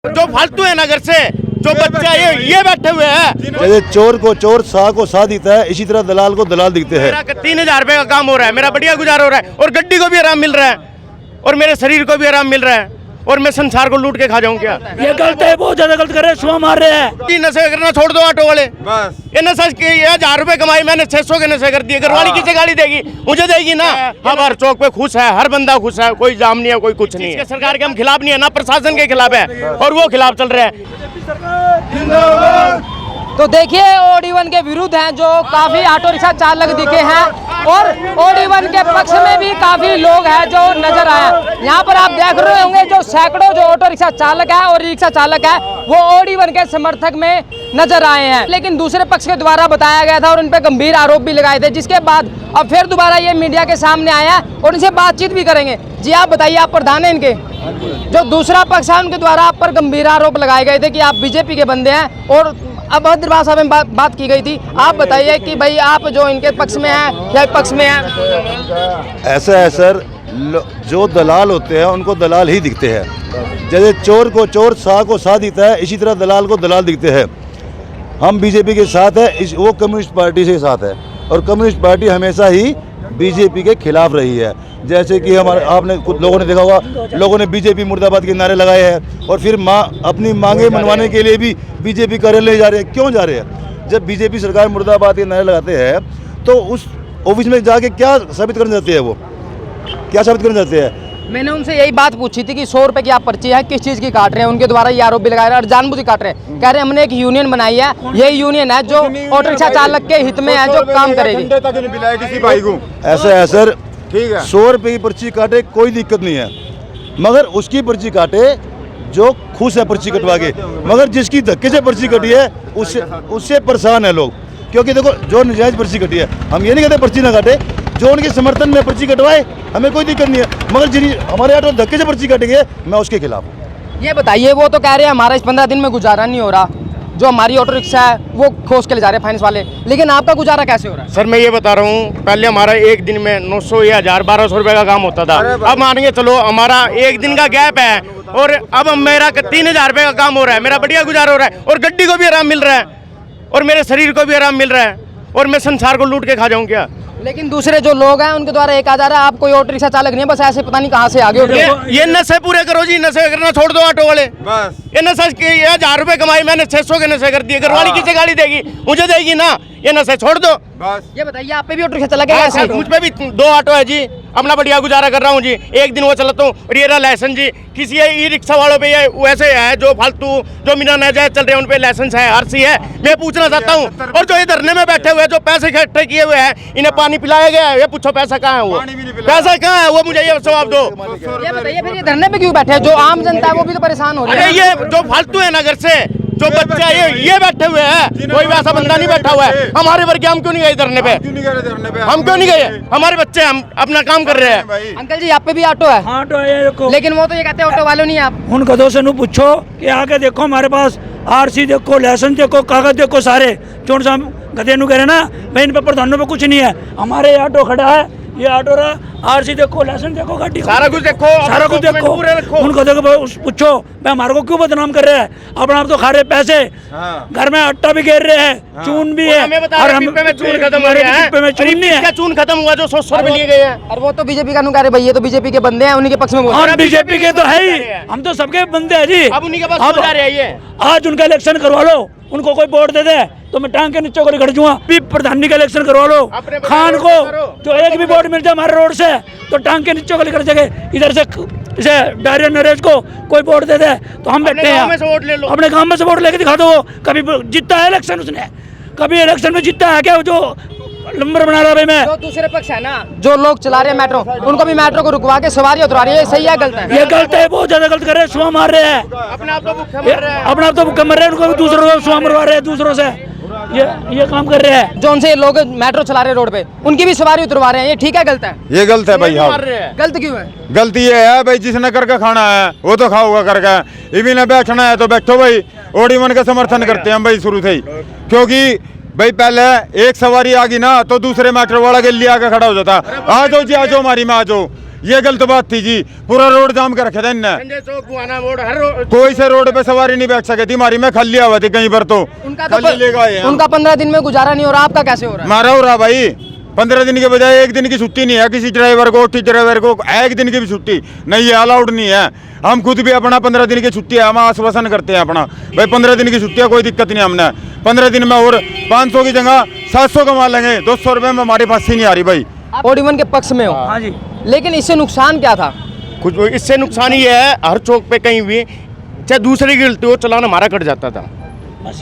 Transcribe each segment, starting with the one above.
जो फालतू है नगर से जो बच्चा ये बैठे हुए हैं। जैसे चोर को चोर, शाह को शाह दिखता है, इसी तरह दलाल को दलाल दिखते हैं। मेरा 3000 रुपए का काम हो रहा है, मेरा बढ़िया गुजारा हो रहा है और गड्डी को भी आराम मिल रहा है और मेरे शरीर को भी आराम मिल रहा है और मैं संसार को लूट के खा जाऊं क्या? ये गलत है, बहुत ज्यादा गलत कर रहे हैं, सुबह मार रहे हैं। नशे करना छोड़ दो ऑटो वाले, बस ये नशा 1000 रुपए कमाई, मैंने 600 के नशे कर दिए। घरवाली किसे गाली देगी? मुझे देगी ना। हम हर चौक पे खुश है, हर बंदा खुश है, कोई जाम नहीं है, कोई कुछ नहीं है। सरकार के हम खिलाफ नहीं है ना, प्रशासन के खिलाफ है और वो खिलाफ चल रहे हैं। तो देखिए OD1 के विरुद्ध हैं जो काफी ऑटो रिक्शा चालक दिखे हैं और OD1 के पक्ष में भी काफी लोग हैं जो नजर आए। यहाँ पर आप देख रहे होंगे जो सैकड़ों जो ऑटो रिक्शा चालक है और रिक्शा चालक है वो OD1 के समर्थक में नजर आए हैं, लेकिन दूसरे पक्ष के द्वारा बताया गया था और उन पर गंभीर आरोप भी लगाए थे, जिसके बाद अब फिर दोबारा ये मीडिया के सामने आया और इनसे बातचीत भी करेंगे। जी आप बताइए, आप प्रधान है इनके, जो दूसरा पक्ष है उनके द्वारा आप पर गंभीर आरोप लगाए गए थे कि आप बीजेपी के बंदे हैं और अब बहुत देर बाद साहब में बात की गई थी। आप बताइए कि भाई आप जो इनके पक्ष में हैं या पक्ष में हैं? ऐसा है सर, जो दलाल होते हैं उनको दलाल ही दिखते हैं। जैसे चोर को चोर, शाह को शाह दिखता है, इसी तरह दलाल को दलाल दिखते हैं। हम बीजेपी के साथ है, वो कम्युनिस्ट पार्टी से साथ है और कम्युनिस्ट पार्टी हमेशा ही बीजेपी के खिलाफ रही है। जैसे कि हमारे आपने कुछ लोगों ने देखा होगा, लोगों ने बीजेपी मुर्दाबाद के नारे लगाए हैं और फिर अपनी मांगे मनवाने के लिए भी बीजेपी कार्यालय जा रहे हैं। क्यों जा रहे हैं? जब बीजेपी सरकार मुर्दाबाद के नारे लगाते हैं तो उस ऑफिस में जाके क्या साबित करना चाहते हैं? वो क्या साबित करना चाहते हैं? मैंने उनसे यही बात पूछी थी कि 100 रुपए की आप पर्ची है, किस चीज़ की काट रहे हैं? उनके द्वारा ये आरोप भी लगाया और जानबूझ के काट रहे हैं। कह रहे हैं हमने एक यूनियन बनाई है, यही यूनियन है जो ऑटो रिक्शा चालक के हित में है, जो काम करेगी। किसी भाई को ऐसा है सर, ठीक है, 100 रुपये की पर्ची काटे कोई दिक्कत नहीं है, मगर उसकी पर्ची काटे जो खुश है पर्ची कटवा के। मगर जिसकी धक्के से पर्ची कटी है उससे परेशान है लोग, क्योंकि देखो जो नजायज पर्ची कटी है, हम ये नहीं कहते पर्ची ना काटे, जो उनके समर्थन में पर्ची कटवाए हमें कोई दिक्कत नहीं है, मगर जिन हमारे ऑटो धक्के से पर्ची कटेंगे मैं उसके खिलाफ हूँ। ये बताइए, वो तो कह रहे हैं हमारा इस 15 दिन में गुजारा नहीं हो रहा, जो हमारी ऑटो रिक्शा है वो खोस के ले जा रहे हैं फाइनेंस वाले, लेकिन आपका गुजारा कैसे हो रहा है? सर मैं ये बता रहा हूँ, पहले हमारा एक दिन में 900 या 1000 1200 रुपए का काम होता था। अब मानिए चलो हमारा एक दिन का गैप है और अब मेरा 3000 रुपए का काम हो रहा है, मेरा बढ़िया गुजारा हो रहा है और गड्डी को भी आराम मिल रहा है और मेरे शरीर को भी आराम मिल रहा है और मैं संसार को लूट के खा जाऊं क्या? लेकिन दूसरे जो लोग हैं उनके द्वारा एक आ जा रहा है आप कोई ऑटो रिक्शा चालक नहीं है, बस ऐसे पता नहीं कहाँ से आगे उठ गए। ये नशे पूरे करो जी, नशे करना छोड़ दो ऑटो वाले, बस ये नशा 1000 रुपए कमाई, मैंने 600 के नशे कर दिए। घरवाली किसे गाली देगी? मुझे देगी ना। ये नशे छोड़ दो बस। ये बताइए, आप पे भी ऑटो रिक्शा चला गया ऐसे? मुझ पे भी 2 ऑटो है जी, अपना बढ़िया गुजारा कर रहा हूँ जी। एक दिन वो चलाता हूँ और ये रहा लाइसेंस जी। किसी ई रिक्शा वालों पे ये वैसे है जो फालतू जो बिना नाजायज चल रहे हैं उन पे लाइसेंस है, आरसी है। मैं पूछना चाहता हूँ, और जो ये धरने में बैठे हुए हैं जो पैसे इकट्ठे किए हुए हैं, इन्हें पानी पिलाया गया है? ये पूछो पैसा कहाँ है? वो पैसा कहाँ है? वो मुझे ये जवाब दो। ये बताइए फिर ये धरने पे क्यों बैठे हैं? जो आम जनता है वो भी तो परेशान हो रही है। अरे ये जो फालतू है नगर से जो बच्चा ये बैठे हुए हैं, कोई वैसा बंदा नहीं बैठा हुआ है। हमारे वर्ग हम क्यों नहीं गए धरने पे? हम क्यों नहीं गए? हमारे बच्चे हम अपना काम कर रहे हैं। अंकल जी आप पे भी ऑटो है? ऑटो है देखो, लेकिन वो तो ये कहते हैं ऑटो वालों नहीं है आप। उन गधों से नु पूछो कि आगे देखो हमारे पास आरसी देखो, लाइसेंस देखो, कागज देखो, सारे जोन सा गधे नु कह रहे ना भाई इन पे प्रधानों पे कुछ नहीं है। हमारे ऑटो खड़ा है, ये ऑटो रहा, आरसी देखो, लाइसेंस देखो, गाड़ी सारा कुछ देखो, सारा कुछ देखो। उन गधों को पूछो भाई हमारे को क्यों बदनाम कर रहे हैं? अपना आप तो खा रहे पैसे, घर में आटा भी घेर रहे हैं, चून भी है, और हम पे में चून खत्म हो गया है। चून नहीं है, चून खत्म हुआ जो 100 रुपए लिए गए हैं। और वो तो बीजेपी का नु कह रहे भाई ये तो बीजेपी के बंदे हैं, उन्हीं के पक्ष में बोल रहे और बीजेपी के तो है ही, हम तो सबके बंदे हैं जी। अब उन्हीं के पास जा रहे हैं। ये आज उनका इलेक्शन करवा लो, उनको कोई वोट दे दे तो मैं टांग के नीचे खड़ जाऊंगा। प्रधानी का इलेक्शन करवा लो, खान को जो एक भी वोट मिल जाए हमारे रोड से तो टांग के नीचे खड़ जाएंगे। इधर से इसे डायरिया नरेश को कोई वोट दे दे तो हम बैठे हैं, अपने गांव में से वोट लेके दिखा दो। कभी जीता है इलेक्शन उसने? कभी इलेक्शन में जीता है क्या? जो नंबर बना रहा भाई मैं। जो दूसरे पक्ष है ना, जो लोग चला रहे हैं मेट्रो, उनको भी मेट्रो को रुकवा के सवारी उतरा रही है, सही है गलत है? ये गलत है, बहुत ज्यादा गलत कर रहे हैं, सुबह मार रहे हैं, अपने आप तो भूखे मर रहे हैं, अपने आप तो भूखे मर रहे हैं, उनको भी दूसरों को सुबह मरवा रहे हैं, दूसरों से ये काम कर रहे हैं। जो उनसे लोग मेट्रो चला रहे हैं रोड पे, उनकी भी सवारी उतरवा रहे हैं, ये ठीक है गलत है? ये गलत है भाई। हाँ गलत क्यों है? गलती ये है भाई, जिसने करके खाना है वो तो खाओगा करके, इवी ने बैठना है तो बैठो भाई। OD1 का समर्थन करते हैं हम भाई शुरू से ही, क्योंकि भाई पहले एक सवारी आ गई ना तो दूसरे मेट्रो वाला गली आके खड़ा हो जाता, आ जाओ जी आ जाओ हमारी में आ जाओ। ये गलत बात थी जी। पूरा रोड जाम कर रखे थे इनने, संजय चौक गुआना रोड हर रोड कोई से रोड पे सवारी नहीं बैठ सके थी। हमारी में खाली हुआ थी कहीं पर, तो उनका खाली लेगा ये। उनका 15 दिन में गुजारा नहीं हो रहा, आपका कैसे हो रहा है? मारा हो रहा भाई, 15 दिन के बजाय एक दिन की छुट्टी नहीं है किसी ड्राइवर को, ड्राइवर को एक दिन की भी छुट्टी नहीं है, अलाउड नहीं है। हम खुद भी अपना 15 दिन की छुट्टी है, हम आश्वासन करते हैं अपना भाई 15 दिन की छुट्टी है, कोई दिक्कत नहीं हमने। 15 दिन में और 500 की जगह 700 कमा लेंगे, 200 रुपये में हमारी पास ही नहीं आ रही भाई। आप OD1 के पक्ष में हो, हाँ जी। लेकिन इससे नुकसान क्या था? कुछ इससे नुकसान ये है, हर चौक पे कहीं भी चाहे दूसरे की गलती हो चालान हमारा कट जाता था। बस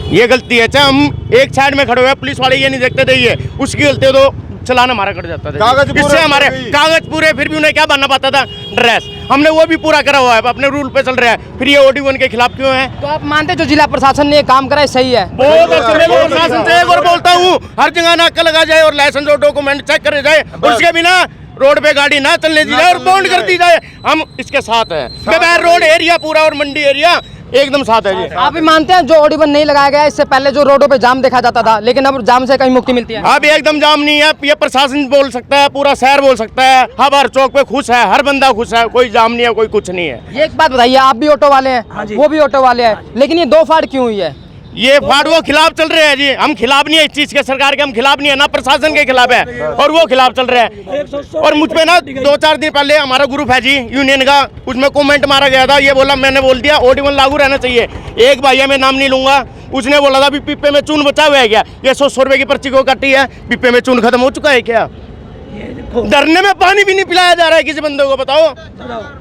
ये गलती है, चाहे हम एक साइड में खड़े हुए पुलिस वाले ये नहीं देखते थे, ये उसकी गलती हो तो चलान हमारा कट जाता था। कागज पूरे इससे हमारे फिर भी। कागज पूरे, फिर भी उन्हें क्या बनना पाता था, ड्रेस। हमने वो भी पूरा करा हुआ है, अपने रूल पे चल रहा है। फिर ये OD1 के खिलाफ क्यों है? तो आप मानते जो जिला प्रशासन ने ये काम करा है सही है? बहुत अच्छे, मैं प्रशासन से एक और बोलता हूँ, हर जगह नाका लगा जाए और लाइसेंस और डॉक्यूमेंट चेक करे जाए, उसके बिना रोड पे गाड़ी ना चलने दी जाए और बॉन्ड कर दी जाए। हम इसके साथ हैं। बगैर रोड एरिया पूरा और मंडी एरिया एकदम साथ है जी। आप भी मानते हैं जो OD1 नहीं लगाया गया इससे पहले जो रोडों पे जाम देखा जाता था, लेकिन अब जाम से कहीं मुक्ति मिलती है? अब एकदम जाम नहीं है, ये प्रशासन बोल सकता है, पूरा शहर बोल सकता है, हम हर चौक पे खुश है, हर बंदा खुश है, कोई जाम नहीं है, कोई कुछ नहीं है। ये एक बात बताइए, आप भी ऑटो वाले हैं, हाँ जी। वो भी ऑटो वाले हैं, लेकिन ये दो फाड़ क्यों हुई है? ये फाड़ वो खिलाफ चल रहे हैं जी, हम खिलाफ नहीं है इस चीज के, सरकार के हम खिलाफ नहीं है, ना प्रशासन के खिलाफ है, और वो खिलाफ चल रहे हैं। और मुझ पे ना 2-4 दिन पहले हमारा ग्रुप है जी यूनियन का, उसमें कमेंट मारा गया था, ये बोला, मैंने बोल दिया OD1 लागू रहना चाहिए। एक भाई है, मैं नाम नहीं लूंगा, उसने बोला था पिप्पे में चून बचा हुआ है क्या? ये 100 रुपए की पर्ची को काटी है, पिप्पे में चून खत्म हो चुका है क्या? डरने में पानी भी नहीं पिलाया जा रहा है किसी बंदे को, बताओ।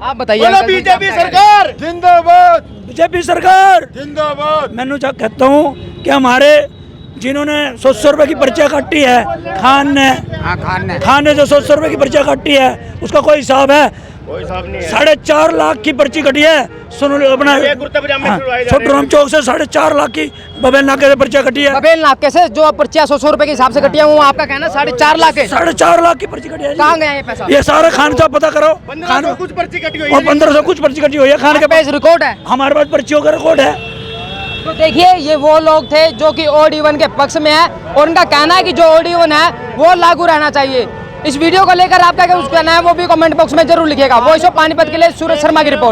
आप बताइए। बोलो अंकल जी, बीजेपी क्या कह रहे हैं? सरकार जिंदाबाद बीजेपी सरकार जिंदाबाद। मैंने कहता हूँ कि हमारे जिन्होंने 100 रुपए की पर्चियाँ काटी है, खान ने जो 100 रुपए की पर्चियाँ काटी है, उसका कोई हिसाब है? कोई साहब नहीं है। 4.5 लाख की पर्ची कटी है। सुनो अपना ये कुर्ता पजामे सिलवाए जा रहे हैं। छोटराम चौक से 4.5 लाख की बबेल नाके से पर्चियाँ कटी है। बबेल नाके से जो पर्चियाँ 100 रुपए के हिसाब से कटी है, वो आपका कहना 4.5 लाख है? 4.5 लाख की पर्ची कटी है। कहाँ गया ये पैसा? ये सारा खान साहब पता करो। 1500 कुछ पर्ची कटी हुई और है। 1500 कुछ पर्ची कटी हुई है खान के पास रिकॉर्ड है? हमारे पास पर्चियों का रिकॉर्ड है। तो देखिए, ये वो लोग थे जो कि OD1 के पक्ष में है, और उनका कहना है कि जो OD1 है वो लागू रहना चाहिए। इस वीडियो को लेकर आपका क्या कुछ कहना है वो भी कमेंट बॉक्स में जरूर लिखिएगा। वॉइस ऑफ पानीपत के लिए सूरज शर्मा की रिपोर्ट।